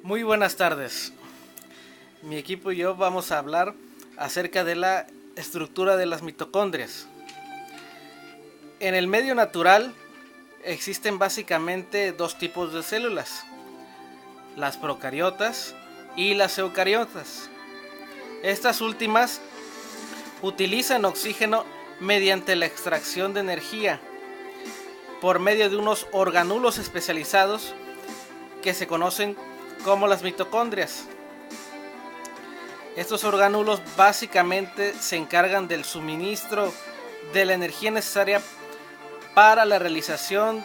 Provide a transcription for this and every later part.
Muy buenas tardes. Mi equipo y yo vamos a hablar acerca de la estructura de las mitocondrias. En el medio natural existen básicamente dos tipos de células, las procariotas y las eucariotas. Estas últimas utilizan oxígeno mediante la extracción de energía por medio de unos organulos especializados que se conocen como las mitocondrias. Estos organulos básicamente se encargan del suministro de la energía necesaria para la realización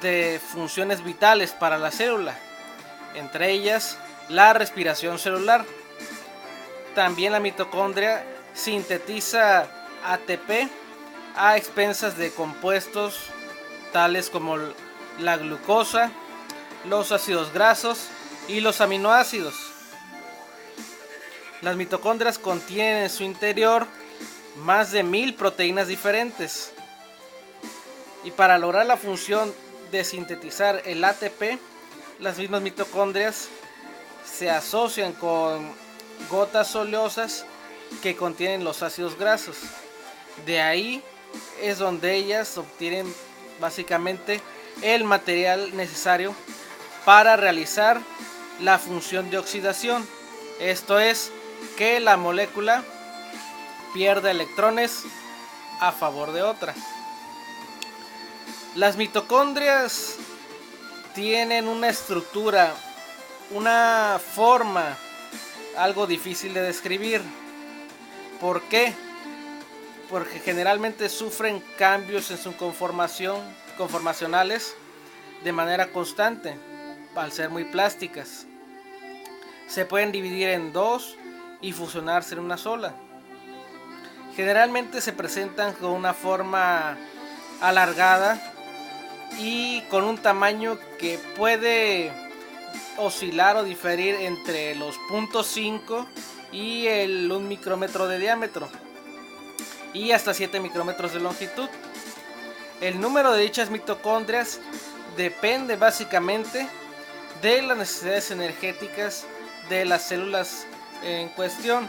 de funciones vitales para la célula, entre ellas la respiración celular. También la mitocondria sintetiza ATP a expensas de compuestos tales como la glucosa, los ácidos grasos y los aminoácidos. Las mitocondrias contienen en su interior más de 1000 proteínas diferentes. Y para lograr la función de sintetizar el ATP, las mismas mitocondrias se asocian con gotas oleosas que contienen los ácidos grasos. De ahí es donde ellas obtienen básicamente el material necesario para realizar la función de oxidación. Esto es que la molécula pierda electrones a favor de otra. Las mitocondrias tienen una estructura, una forma algo difícil de describir. ¿Por qué? Porque generalmente sufren cambios en su conformacionales de manera constante, al ser muy plásticas. Se pueden dividir en dos y fusionarse en una sola. Generalmente se presentan con una forma alargada y con un tamaño que puede oscilar o diferir entre los 0.5 y el 1 micrómetro de diámetro y hasta 7 micrómetros de longitud. El número de dichas mitocondrias depende básicamente de las necesidades energéticas de las células en cuestión.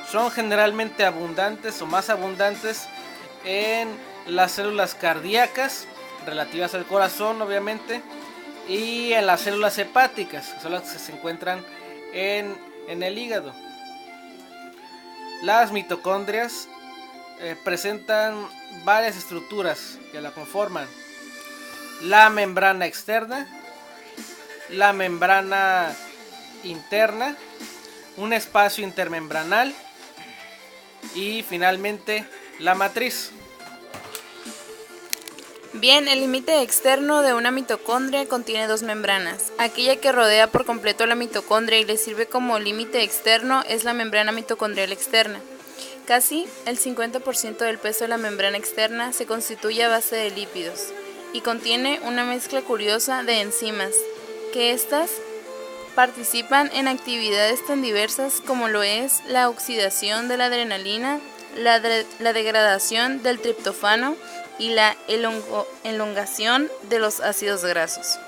Son generalmente abundantes o más abundantes en las células cardíacas, relativas al corazón obviamente, y en las células hepáticas, que son las que se encuentran en el hígado. Las mitocondrias presentan varias estructuras que la conforman: la membrana externa, la membrana interna, un espacio intermembranal y finalmente la matriz. Bien, el límite externo de una mitocondria contiene dos membranas. Aquella que rodea por completo la mitocondria y le sirve como límite externo es la membrana mitocondrial externa. Casi el 50% del peso de la membrana externa se constituye a base de lípidos y contiene una mezcla curiosa de enzimas, que estas participan en actividades tan diversas como lo es la oxidación de la adrenalina, la degradación del triptófano y la elongación de los ácidos grasos.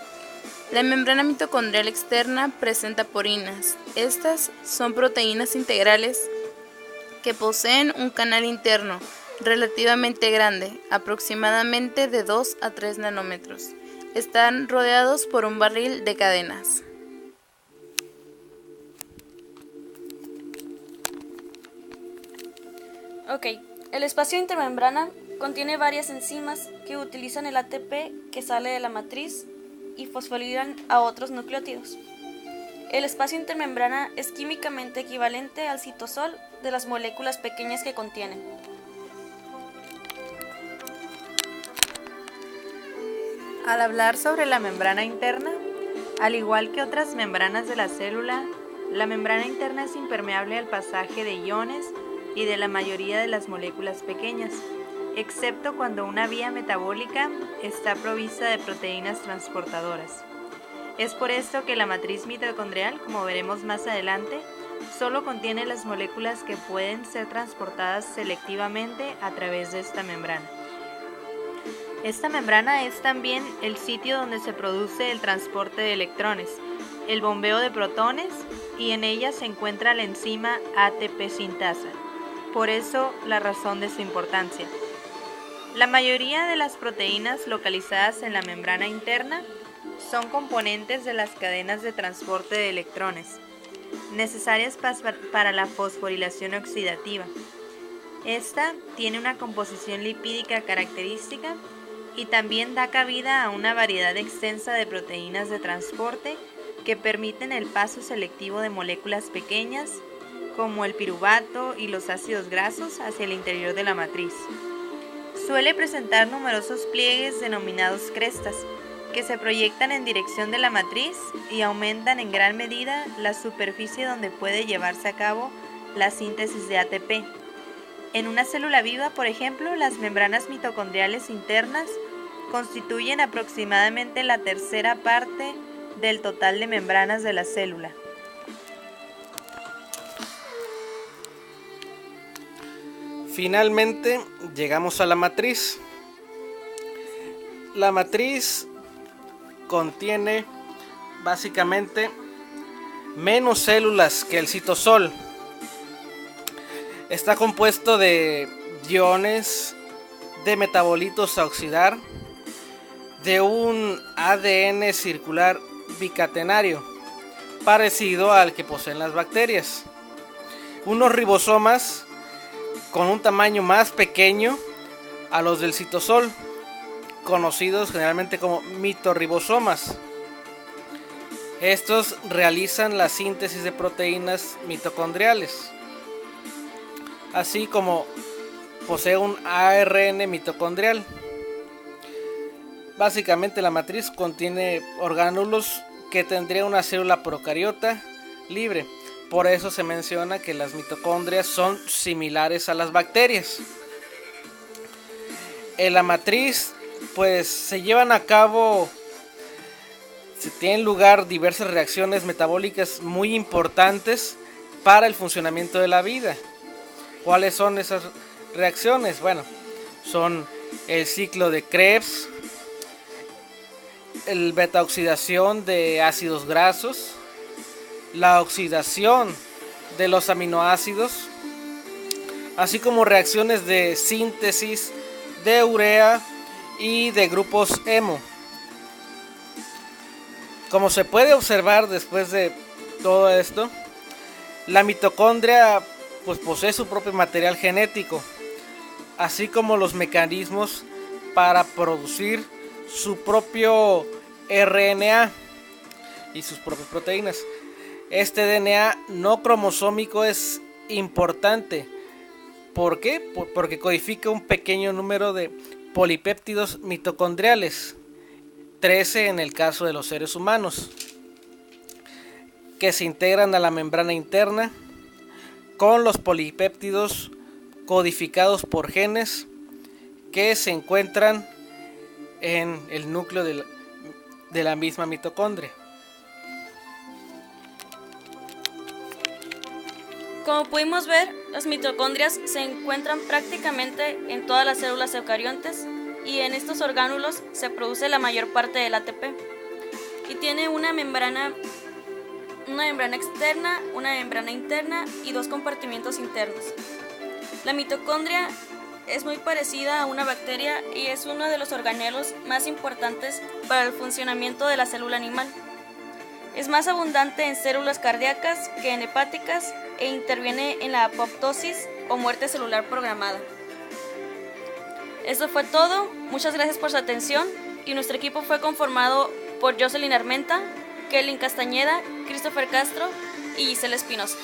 La membrana mitocondrial externa presenta porinas. Estas son proteínas integrales que poseen un canal interno relativamente grande, aproximadamente de 2 a 3 nanómetros. Están rodeados por un barril de cadenas. Ok, el espacio intermembrana contiene varias enzimas que utilizan el ATP que sale de la matriz y fosforilan a otros nucleótidos. El espacio intermembrana es químicamente equivalente al citosol de las moléculas pequeñas que contienen. Al hablar sobre la membrana interna, al igual que otras membranas de la célula, la membrana interna es impermeable al pasaje de iones y de la mayoría de las moléculas pequeñas, excepto cuando una vía metabólica está provista de proteínas transportadoras. Es por esto que la matriz mitocondrial, como veremos más adelante, solo contiene las moléculas que pueden ser transportadas selectivamente a través de esta membrana. Esta membrana es también el sitio donde se produce el transporte de electrones, el bombeo de protones y en ella se encuentra la enzima ATP sintasa. Por eso la razón de su importancia. La mayoría de las proteínas localizadas en la membrana interna son componentes de las cadenas de transporte de electrones, necesarias para la fosforilación oxidativa. Esta tiene una composición lipídica característica y también da cabida a una variedad extensa de proteínas de transporte que permiten el paso selectivo de moléculas pequeñas, como el piruvato y los ácidos grasos, hacia el interior de la matriz. Suele presentar numerosos pliegues denominados crestas, que se proyectan en dirección de la matriz y aumentan en gran medida la superficie donde puede llevarse a cabo la síntesis de ATP. En una célula viva, por ejemplo, las membranas mitocondriales internas constituyen aproximadamente la tercera parte del total de membranas de la célula. Finalmente llegamos a la matriz. La matriz contiene básicamente menos células que el citosol. Está compuesto de iones, de metabolitos a oxidar, de un ADN circular bicatenario, parecido al que poseen las bacterias, unos ribosomas con un tamaño más pequeño a los del citosol, conocidos generalmente como mitorribosomas. Estos realizan la síntesis de proteínas mitocondriales, así como posee un ARN mitocondrial. Básicamente la matriz contiene orgánulos que tendría una célula procariota libre. Por eso se menciona que las mitocondrias son similares a las bacterias. En la matriz pues se llevan a cabo, se tienen lugar diversas reacciones metabólicas muy importantes para el funcionamiento de la vida. ¿Cuáles son esas reacciones? Bueno, son el ciclo de Krebs, el beta oxidación de ácidos grasos, la oxidación de los aminoácidos, así como reacciones de síntesis de urea y de grupos hemo. Como se puede observar después de todo esto, la mitocondria pues posee su propio material genético, así como los mecanismos para producir su propio RNA y sus propias proteínas. Este DNA no cromosómico es importante. ¿Por qué? Porque codifica un pequeño número de polipéptidos mitocondriales, 13 en el caso de los seres humanos, que se integran a la membrana interna con los polipéptidos codificados por genes que se encuentran en el núcleo de la misma mitocondria. Como pudimos ver, las mitocondrias se encuentran prácticamente en todas las células eucariontes y en estos orgánulos se produce la mayor parte del ATP. Y tiene una membrana externa, una membrana interna y dos compartimientos internos. La mitocondria es muy parecida a una bacteria y es uno de los organelos más importantes para el funcionamiento de la célula animal. Es más abundante en células cardíacas que en hepáticas e interviene en la apoptosis o muerte celular programada. Eso fue todo, muchas gracias por su atención y nuestro equipo fue conformado por Jocelyn Armenta, Kelly Castañeda, Christopher Castro y Giselle Espinosa.